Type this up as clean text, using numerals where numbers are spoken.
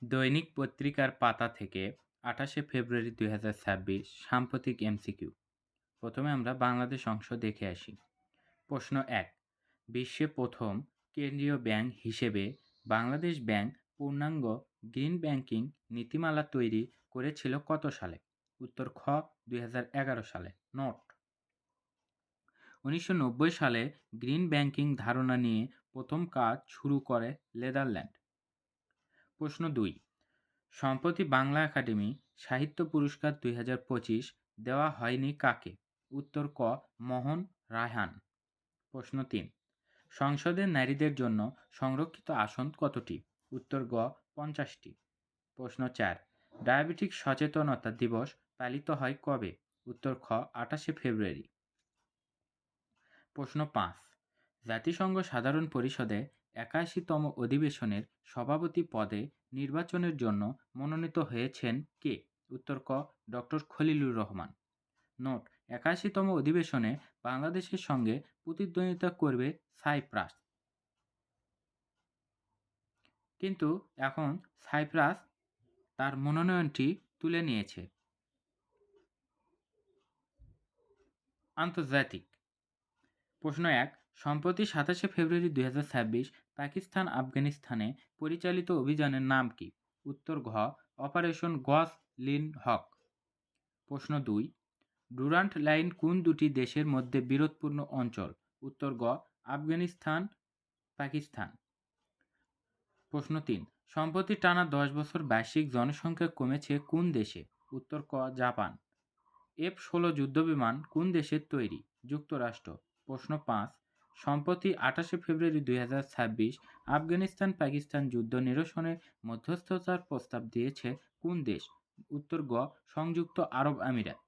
দৈনিক পত্রিকার পাতা থেকে ২৮শে ফেব্রুয়ারি ২০২৬ সাম্প্রতিক এমসিকিউ। প্রথমে আমরা বাংলাদেশ অংশ দেখে আসি। প্রশ্ন ১, বিশ্বে প্রথম কেন্দ্রীয় ব্যাংক হিসেবে বাংলাদেশ ব্যাংক পূর্ণাঙ্গ গ্রিন ব্যাংকিং নীতিমালা তৈরি করেছিল কত সালে? উত্তর খ, ২০১১ সালে। নোট: ১৯৯০ সালে গ্রিন ব্যাংকিং ধারণা নিয়ে প্রথম কাজ শুরু করে নেদারল্যান্ড। প্রশ্ন ২, সম্প্রতি বাংলা একাডেমি সাহিত্য পুরস্কার ২০২৫ দেওয়া হয়নি কাকে? উত্তর ক, মোহন রায়হান। প্রশ্ন ৩, সংসদের নারীদের জন্য সংরক্ষিত আসন কতটি? উত্তর গ, ৫০টি। প্রশ্ন ৪, ডায়াবেটিক সচেতনতা দিবস পালিত হয় কবে? উত্তর খ, ২৮শে ফেব্রুয়ারি। প্রশ্ন ৫, জাতিসংঘ সাধারণ পরিষদে ৮১তম অধিবেশনের সভাপতি পদে নির্বাচনের জন্য মনোনীত হয়েছেন কে? উত্তর ক, ডক্টর খলিলুর রহমান। নোট: ৮১তম অধিবেশনে বাংলাদেশের সঙ্গে প্রতিদ্বন্দ্বিতা করবে সাইপ্রাস। কিন্তু এখন সাইপ্রাস তার মনোনয়নটি তুলে নিয়েছে। আন্তর্জাতিক। প্রশ্ন ১, সম্প্রতি ২৭শে ফেব্রুয়ারি ২০২৬ পাকিস্তান আফগানিস্তানে পরিচালিত অভিযানের নাম কি? উত্তর ঘ, অপারেশন গজ লিন হক। প্রশ্ন ২, ডুরান্ট লাইন কোন দুটি দেশের মধ্যে বিরোধপূর্ণ অঞ্চল? উত্তর গ, আফগানিস্তান, পাকিস্তান। প্রশ্ন ৩, সম্প্রতি টানা ১০ বছর বার্ষিক জনসংখ্যা কমেছে কোন দেশে? উত্তর ক, জাপান। F-16 যুদ্ধবিমান কোন দেশের তৈরি? যুক্তরাষ্ট্র। প্রশ্ন ৫, সম্প্রতি ২৮শে ফেব্রুয়ারি ২০২৬ আফগানিস্তান-পাকিস্তান যুদ্ধ নিরসনে মধ্যস্থতার প্রস্তাব দিয়েছে কোন দেশ? উত্তর গ, সংযুক্ত আরব আমিরাত।